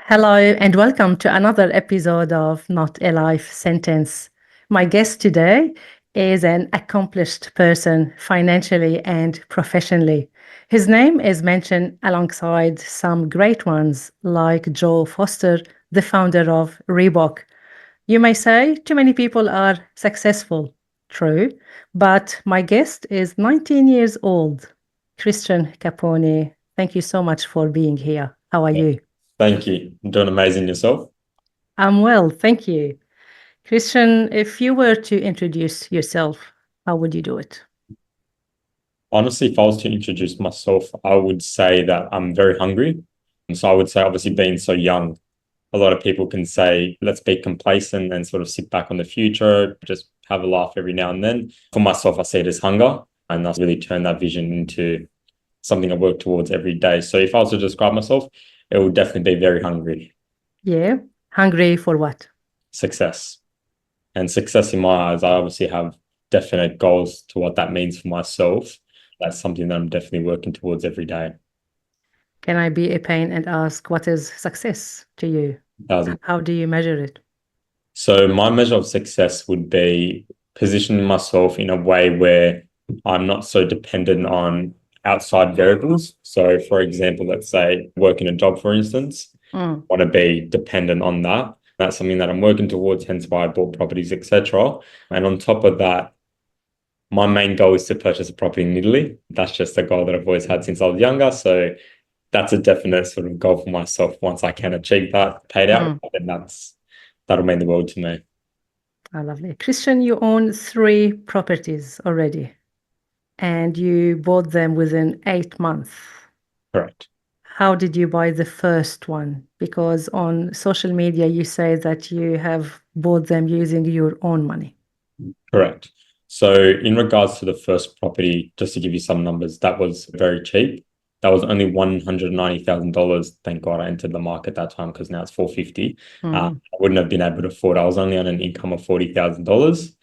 Hello and welcome to another episode of Not a Life Sentence. My guest today is an accomplished person financially and professionally. His name is mentioned alongside some great ones like Joe Foster, the founder of Reebok. You may say too many people are successful. True, but my guest is 19 years old. Christian Caponi, thank you so much for being here. How are you? Thank you. You're doing amazing yourself. I'm well, thank you. Christian, if you were to introduce yourself, how would you do it? Honestly, if I was to introduce myself, I would say that I'm very hungry. And so I would say, obviously, being so young, a lot of people can say, let's be complacent and sort of sit back on the future, just have a laugh every now and then. For myself, I see it as hunger, and I really turn that vision into something I work towards every day. So if I was to describe myself, it would definitely be very hungry. Yeah, hungry for what? Success. And success in my eyes, I obviously have definite goals to what that means for myself. That's something that I'm definitely working towards every day. Can I be a pain and ask what is success to you? Thousand. How do you measure it? So my measure of success would be positioning myself in a way where I'm not so dependent on outside variables. So for example, let's say working a job, for instance, Mm. want to be dependent on that. That's something that I'm working towards, hence why I bought properties, etc. And on top of that, my main goal is to purchase a property in Italy. That's just a goal that I've always had since I was younger. So that's a definite sort of goal for myself. Once I can achieve that paid out, Mm. then that'll mean the world to me. Oh, lovely. Christian, you own three properties already, and you bought them within 8 months. Correct. How did you buy the first one? Because on social media, you say that you have bought them using your own money. Correct. So in regards to the first property, just to give you some numbers, that was very cheap. That was only $190,000. Thank God I entered the market that time because now it's 450. Mm. I wouldn't have been able to afford. I was only on an income of $40,000.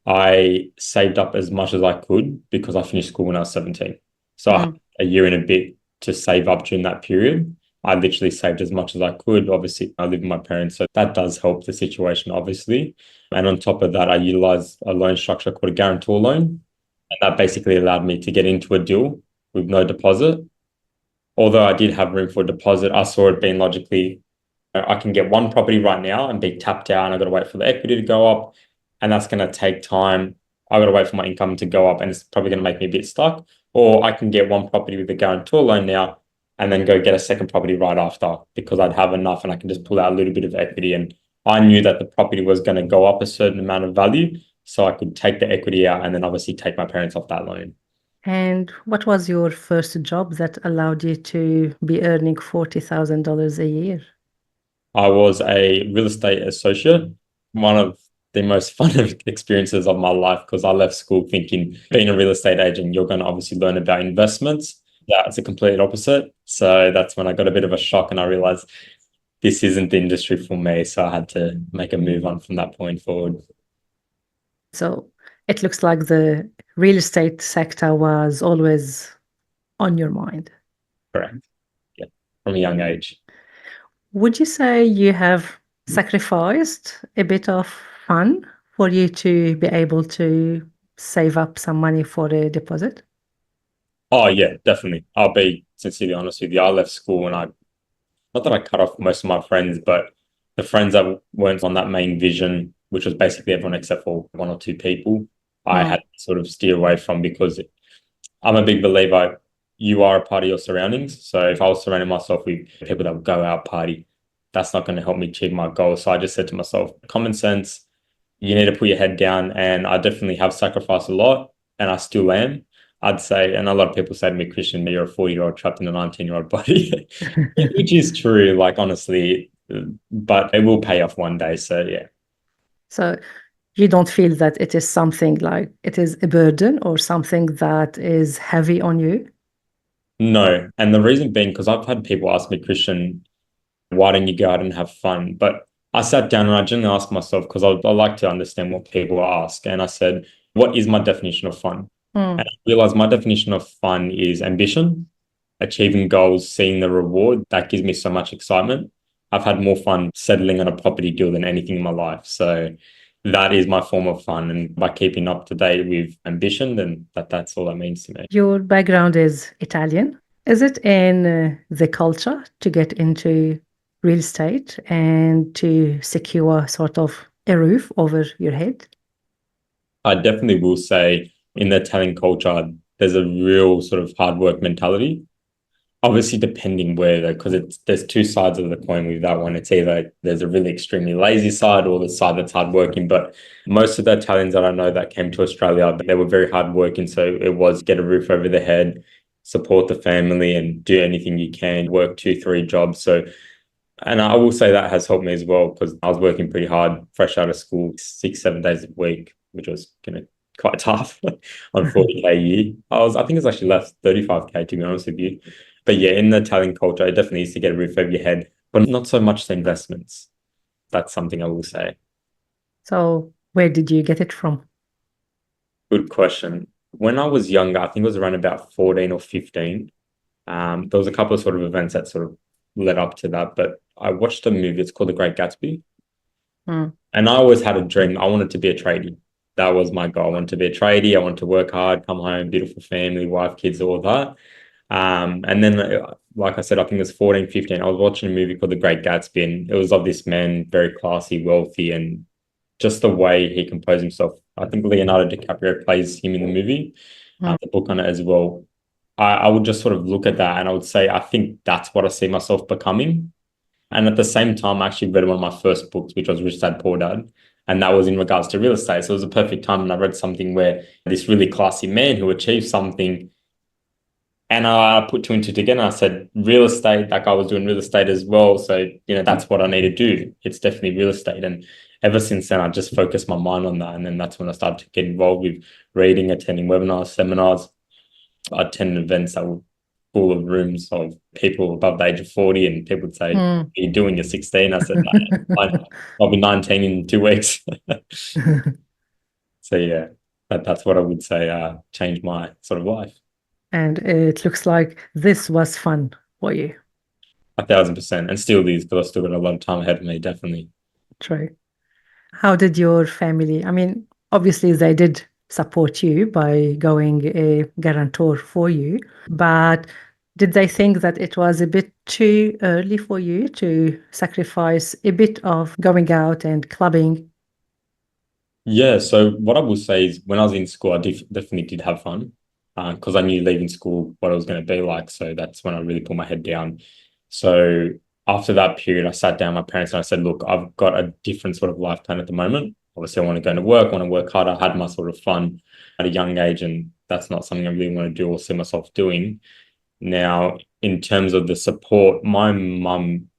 I saved up as much as I could because I finished school when I was 17. So I had Mm. a year and a bit to save up during that period. I literally saved as much as I could. Obviously, I live with my parents, so that does help the situation, obviously. And on top of that, I utilized a loan structure called a guarantor loan. And that basically allowed me to get into a deal with no deposit. Although I did have room for a deposit, I saw it being logically, I can get one property right now and be tapped out, and I've got to wait for the equity to go up. And that's going to take time. I've got to wait for my income to go up, and it's probably going to make me a bit stuck. Or I can get one property with a guarantor loan now and then go get a second property right after because I'd have enough and I can just pull out a little bit of equity. And I knew that the property was going to go up a certain amount of value. So I could take the equity out and then obviously take my parents off that loan. And what was your first job that allowed you to be earning $40,000 a year? I was a real estate associate, one of the most fun experiences of my life because I left school thinking being a real estate agent, you're going to obviously learn about investments. That's a complete opposite. So that's when I got a bit of a shock and I realized this isn't the industry for me. So I had to make a move on from that point forward. So it looks like the real estate sector was always on your mind. Correct. Yeah. From a young age. Would you say you have sacrificed a bit of fun for you to be able to save up some money for a deposit? Oh, yeah, definitely. I'll be sincerely honest with you. I left school and not that I cut off most of my friends, but the friends that weren't on that main vision, which was basically everyone except for one or two people, I Mm. had to sort of steer away from because I'm a big believer you are a part of your surroundings. So if I was surrounding myself with people that would go out party, that's not going to help me achieve my goals. So I just said to myself, common sense, you need to put your head down. And I definitely have sacrificed a lot and I still am. I'd say, and a lot of people say to me, Christian, you're a 40-year-old trapped in a 19-year-old body, which is true, like honestly, but it will pay off one day. So yeah. So you don't feel that it is something like it is a burden or something that is heavy on you? No. And the reason being, because I've had people ask me, Christian, why don't you go out and have fun? But I sat down and I genuinely asked myself, because I like to understand what people ask. And I said, what is my definition of fun? And Mm. I realized my definition of fun is ambition, achieving goals, seeing the reward. That gives me so much excitement. I've had more fun settling on a property deal than anything in my life. So that is my form of fun. And by keeping up to date with ambition, then that's all that means to me. Your background is Italian. Is it in the culture to get into real estate and to secure sort of a roof over your head? I definitely will say in the Italian culture, there's a real sort of hard work mentality. Obviously, depending where, though, because there's two sides of the coin with that one. It's either there's a really extremely lazy side or the side that's hardworking. But most of the Italians that I know that came to Australia, they were very hardworking. So it was get a roof over their head, support the family, and do anything you can, work two, three jobs. So, and I will say that has helped me as well because I was working pretty hard, fresh out of school, 6, 7 days a week, which was quite tough on 40K a year. I think it's actually less 35K to be honest with you. But yeah, in the Italian culture, it definitely needs to get a roof over your head, but not so much the investments. That's something I will say. So, where did you get it from? Good question. When I was younger, I think it was around about 14 or 15. There was a couple of sort of events that sort of led up to that, but I watched a movie. It's called The Great Gatsby. Mm. And I always had a dream. I wanted to be a tradie. That was my goal. I wanted to be a tradie. I wanted to work hard, come home, beautiful family, wife, kids, all that. And then, like I said, I think it was 14, 15. I was watching a movie called The Great Gatsby, and it was of this man, very classy, wealthy, and just the way he composed himself. I think Leonardo DiCaprio plays him in the movie, Mm. the book on it as well. I would just sort of look at that and I would say, I think that's what I see myself becoming. And at the same time, I actually read one of my first books, which was Rich Dad Poor Dad. And that was in regards to real estate. So it was a perfect time. And I read something where this really classy man who achieved something. And I put two and two together. And I said, real estate, like I was doing real estate as well. So, that's what I need to do. It's definitely real estate. And ever since then, I just focused my mind on that. And then that's when I started to get involved with reading, attending webinars, seminars. I attended events that were full of rooms of people above the age of 40, and people would say, "What Mm. are you doing? You're 16." I said, I'll be 19 in 2 weeks. So yeah, that's what I would say changed my sort of life. And it looks like this was fun for you. 1,000%, and still is because I've still got a lot of time ahead of me, definitely. True. How did your family, I mean, obviously they did support you by going a guarantor for you, but did they think that it was a bit too early for you to sacrifice a bit of going out and clubbing? Yeah, so what I will say is when I was in school, I definitely did have fun because I knew leaving school what it was going to be like. So that's when I really put my head down. So after that period, I sat down with my parents and I said, look, I've got a different sort of life plan at the moment. Obviously, I want to go into work, want to work hard. I had my sort of fun at a young age, and that's not something I really want to do or see myself doing. Now, in terms of the support, my mum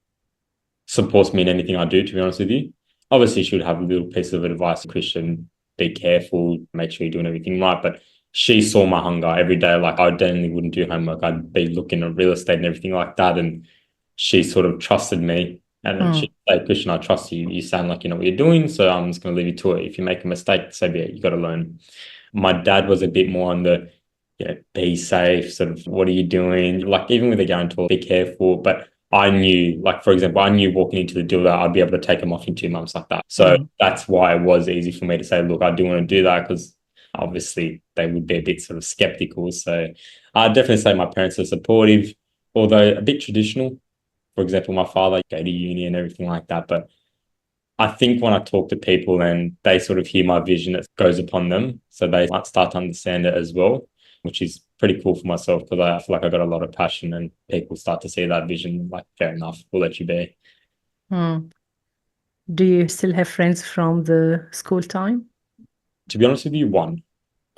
supports me in anything I do, to be honest with you. Obviously, she would have a little piece of advice, Christian, be careful, make sure you're doing everything right. But she saw my hunger every day. Like I definitely wouldn't do homework. I'd be looking at real estate and everything like that. And she sort of trusted me. And then Mm. she'd say, Christian, I trust you. You sound like you know what you're doing. So I'm just going to leave you to it. If you make a mistake, so be it. You got to learn. My dad was a bit more on the, be safe, sort of, what are you doing? Like, even with a guarantor, be careful. But I knew, like, for example, I knew walking into the deal that I'd be able to take him off in 2 months like that. So Mm. that's why it was easy for me to say, look, I do want to do that because obviously they would be a bit sort of skeptical. So I'd definitely say my parents are supportive, although a bit traditional. For example, my father go to uni and everything like that. But I think when I talk to people and they sort of hear my vision, it goes upon them. So they might start to understand it as well, which is pretty cool for myself because I feel like I got a lot of passion and people start to see that vision. Like, fair enough, we'll let you be. Mm. Do you still have friends from the school time? To be honest with you,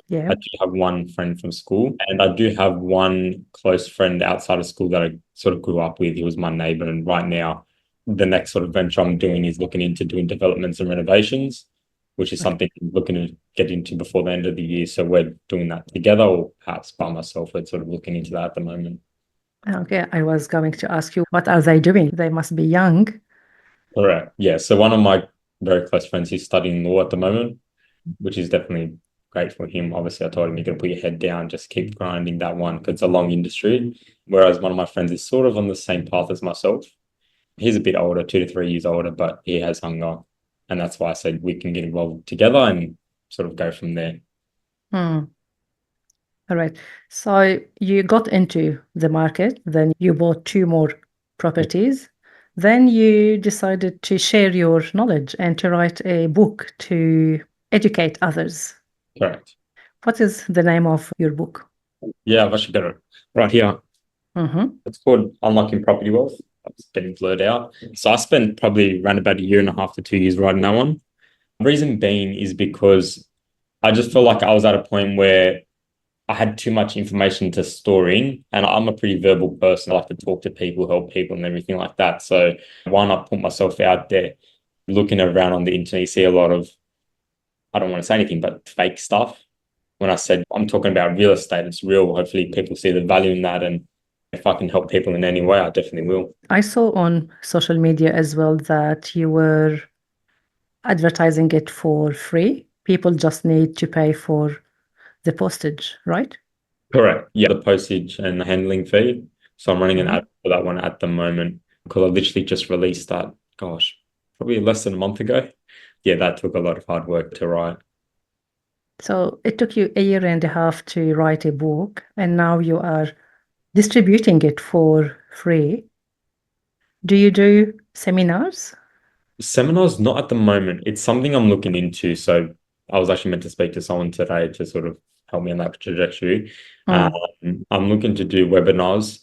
Yeah. I do have one friend from school, and I do have one close friend outside of school that I sort of grew up with. He was my neighbor, and right now, the next sort of venture I'm doing is looking into doing developments and renovations, which is Okay. something I'm looking to get into before the end of the year. So we're doing that together, or perhaps by myself. We're sort of looking into that at the moment. Okay. I was going to ask you, what are they doing? They must be young. Correct. Yeah. So one of my very close friends, he's studying law at the moment, which is definitely great for him. Obviously, I told him you got to put your head down, just keep grinding that one because it's a long industry. Whereas one of my friends is sort of on the same path as myself. He's a bit older, 2 to 3 years older, but he has hunger. And that's why I said we can get involved together and sort of go from there. Hmm. All right. So you got into the market, then you bought two more properties. Then you decided to share your knowledge and to write a book to educate others. Correct. What is the name of your book? Yeah, I've actually got it right here. Mm-hmm. It's called Unlocking Property Wealth. It's getting blurred out. So I spent probably around about a year and a half to 2 years writing that one. Reason being is because I just felt like I was at a point where I had too much information to store in, and I'm a pretty verbal person. I like to talk to people, help people, and everything like that. So why not put myself out there? Looking around on the internet, you see a lot of, I don't want to say anything, but fake stuff. When I said I'm talking about real estate, it's real. Hopefully, people see the value in that, and if I can help people in any way, I definitely will. I saw on social media as well that you were advertising it for free. People just need to pay for the postage, right? Correct. Yeah, the postage and the handling fee. So I'm running an Mhm. ad for that one at the moment because I literally just released that, gosh, probably less than a month ago. Yeah, that took a lot of hard work to write. So it took you a year and a half to write a book, and now you are distributing it for free. Do you do seminars? Seminars, not at the moment. It's something I'm looking into. So I was actually meant to speak to someone today to sort of help me on that trajectory. Mm, I'm looking to do webinars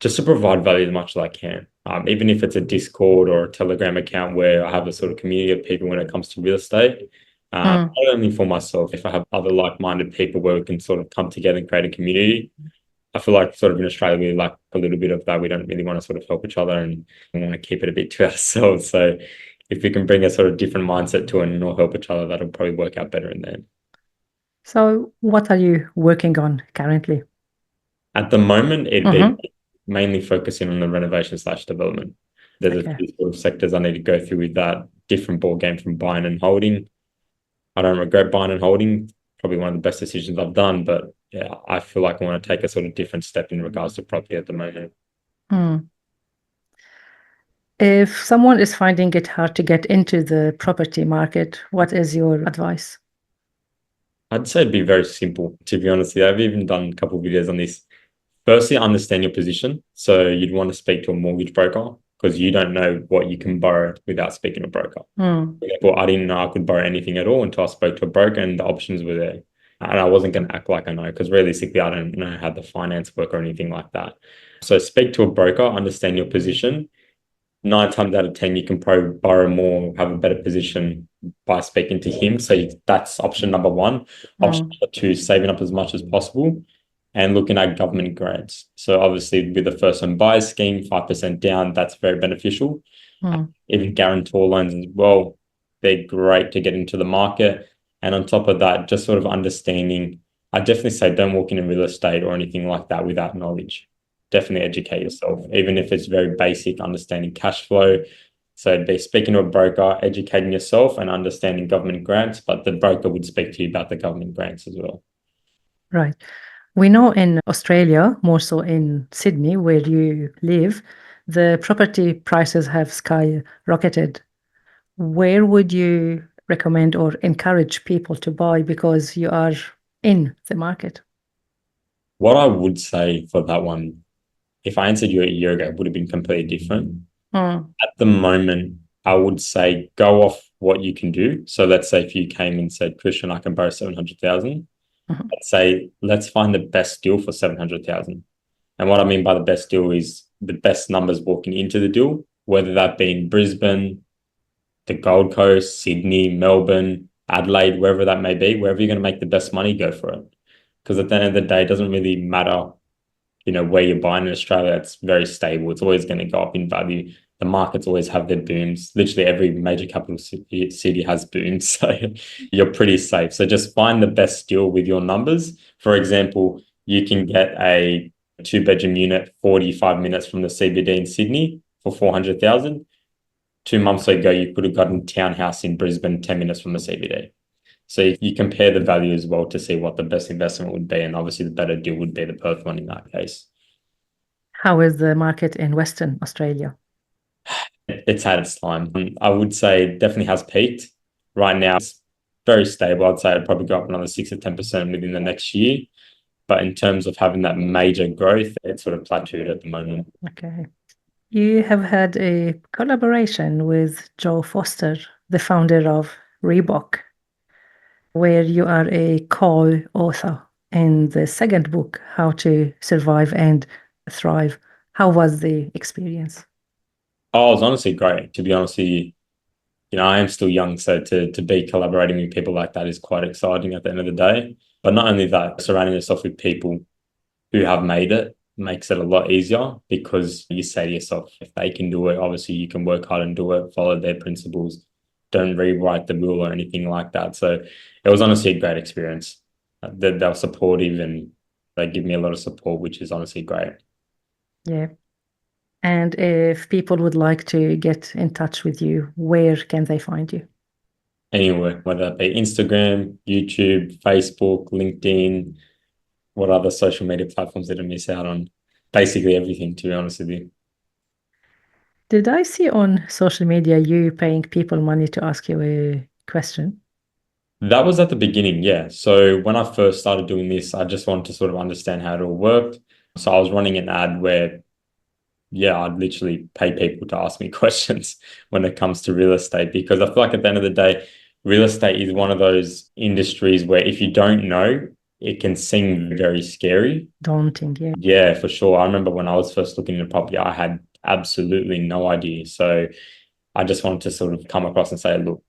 just to provide value as much as I can. Even if it's a Discord or a Telegram account where I have a sort of community of people when it comes to real estate. mm. Not only for myself, if I have other like-minded people where we can sort of come together and create a community. I feel like sort of in Australia, we like a little bit of that. We don't really want to sort of help each other and we want to keep it a bit to ourselves. So if we can bring a sort of different mindset to it and all help each other, that'll probably work out better in there. So what are you working on currently? At the moment, it'd be Mm-hmm. mainly focusing on the renovation/development. There's a Okay. few sort of sectors I need to go through with that. Different ball game from buying and holding. I don't regret buying and holding. Probably one of the best decisions I've done. But yeah, I feel like I want to take a sort of different step in regards to property at the moment. Mm. If someone is finding it hard to get into the property market, what is your advice? I'd say it'd be very simple, to be honest with you. I've even done a couple of videos on this. Firstly, understand your position. So you'd want to speak to a mortgage broker because you don't know what you can borrow without speaking to a broker. Mm, For example, I didn't know I could borrow anything at all until I spoke to a broker and the options were there. And I wasn't going to act like I know because realistically, I don't know how the finance work or anything like that. So speak to a broker, understand your position. 9 times out of 10, you can probably borrow more, have a better position by speaking to him. So that's option number one. Option mm, number two, saving up as much as possible and looking at government grants. So obviously with the first home buyers scheme, 5% down, that's very beneficial. mm, Even guarantor loans as well, they're great to get into the market. And on top of that, just sort of understanding, I definitely say don't walk into real estate or anything like that without knowledge. Definitely educate yourself, even if it's very basic, understanding cash flow. So it'd be speaking to a broker, educating yourself and understanding government grants, but the broker would speak to you about the government grants as well. right. We know in Australia, more so in Sydney, where you live, the property prices have skyrocketed. Where would you recommend or encourage people to buy because you are in the market? What I would say for that one, if I answered you a year ago, it would have been completely different. Mm, At the moment, I would say go off what you can do. So let's say if you came and said, Christian, I can borrow 700,000. mhm, I'd say, let's find the best deal for 700,000. And what I mean by the best deal is the best numbers walking into the deal, whether that be in Brisbane, the Gold Coast, Sydney, Melbourne, Adelaide, wherever that may be, wherever you're going to make the best money, go for it. Because at the end of the day, it doesn't really matter where you're buying in Australia, it's very stable. It's always going to go up in value. The markets always have their booms. Literally every major capital city has booms. So you're pretty safe. So just find the best deal with your numbers. For example, you can get a 2 bedroom unit 45 minutes from the CBD in Sydney for 400,000. 2 months ago, you could have gotten a townhouse in Brisbane 10 minutes from the CBD. So you compare the value as well to see what the best investment would be. And obviously the better deal would be the Perth one in that case. How is the market in Western Australia? It's had its time. I would say it definitely has peaked. Right now, it's very stable. I'd say it'd probably go up another 6 or 10% within the next year. But in terms of having that major growth, it's sort of plateaued at the moment. Okay. You have had a collaboration with Joe Foster, the founder of Reebok, where you are a co-author in the second book, How to Survive and Thrive. How was the experience? Oh, it was honestly great. To be honest with you, I am still young, so to be collaborating with people like that is quite exciting at the end of the day. But not only that, surrounding yourself with people who have made it makes it a lot easier because you say to yourself, if they can do it, obviously you can work hard and do it, follow their principles, don't rewrite the rule or anything like that. So it was honestly a great experience. They're supportive and they give me a lot of support, which is honestly great. Yeah. And if people would like to get in touch with you, where can they find you? Anywhere, whether it be Instagram, YouTube, Facebook, LinkedIn, what other social media platforms did I miss out on? Basically everything, to be honest with you. Did I see on social media you paying people money to ask you a question? That was at the beginning, yeah. So when I first started doing this, I just wanted to sort of understand how it all worked. So I was running an ad where, yeah, I'd literally pay people to ask me questions when it comes to real estate, because I feel like at the end of the day, real estate is one of those industries where if you don't know, it can seem very scary. Daunting, yeah. Yeah, for sure. I remember when I was first looking at property, I had absolutely no idea. So I just wanted to sort of come across and say, look,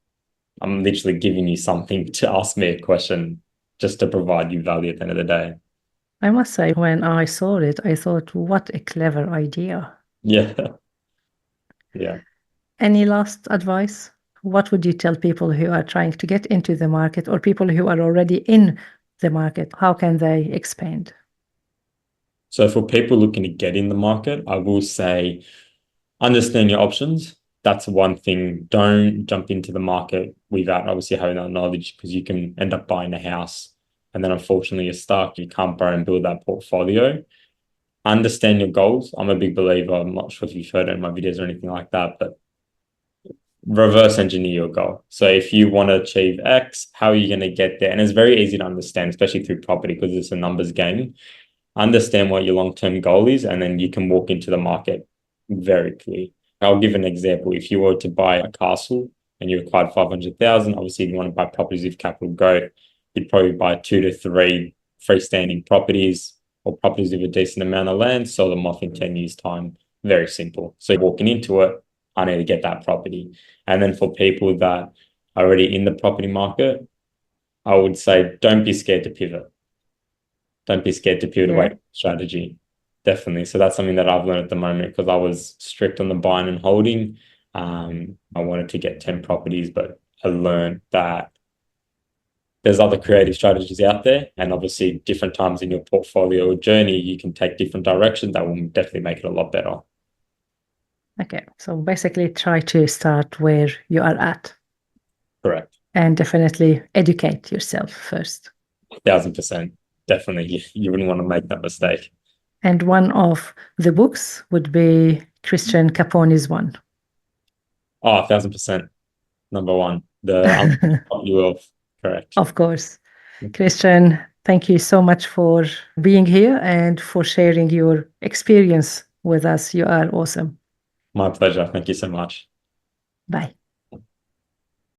I'm literally giving you something to ask me a question just to provide you value at the end of the day. I must say, when I saw it, I thought, what a clever idea. Yeah. Yeah. Any last advice? What would you tell people who are trying to get into the market or people who are already in the market? How can they expand? So for people looking to get in the market, I will say understand your options. That's one thing. Don't jump into the market without obviously having that knowledge, because you can end up buying a house and then unfortunately you're stuck. You can't borrow and build that portfolio. Understand your goals. I'm a big believer. I'm not sure if you've heard it in my videos or anything like that, but reverse engineer your goal. So if you want to achieve X, how are you going to get there? And it's very easy to understand, especially through property, because it's a numbers game. Understand what your long-term goal is, and then you can walk into the market very clear. I'll give an example. If you were to buy a castle and you required 500,000, obviously if you want to buy properties with capital growth, you'd probably buy 2 to 3 freestanding properties or properties with a decent amount of land, sell them off in 10 years' time. Very simple. So walking into it, I need to get that property. And then for people that are already in the property market, I would say don't be scared to pivot. Don't be scared to pivot away from strategy. Definitely. So that's something that I've learned at the moment, because I was strict on the buying and holding. I wanted to get 10 properties, but I learned that there's other creative strategies out there. And obviously, different times in your portfolio journey, you can take different directions that will definitely make it a lot better. Okay, so basically try to start where you are at Correct. and definitely educate yourself first. 1,000%. Definitely. You wouldn't want to make that mistake. And one of the books would be Cristian Caponi's one. Oh, 1,000%. Number one, the you will. Correct. Of course. Cristian, thank you so much for being here and for sharing your experience with us. You are awesome. My pleasure. Thank you so much. Bye.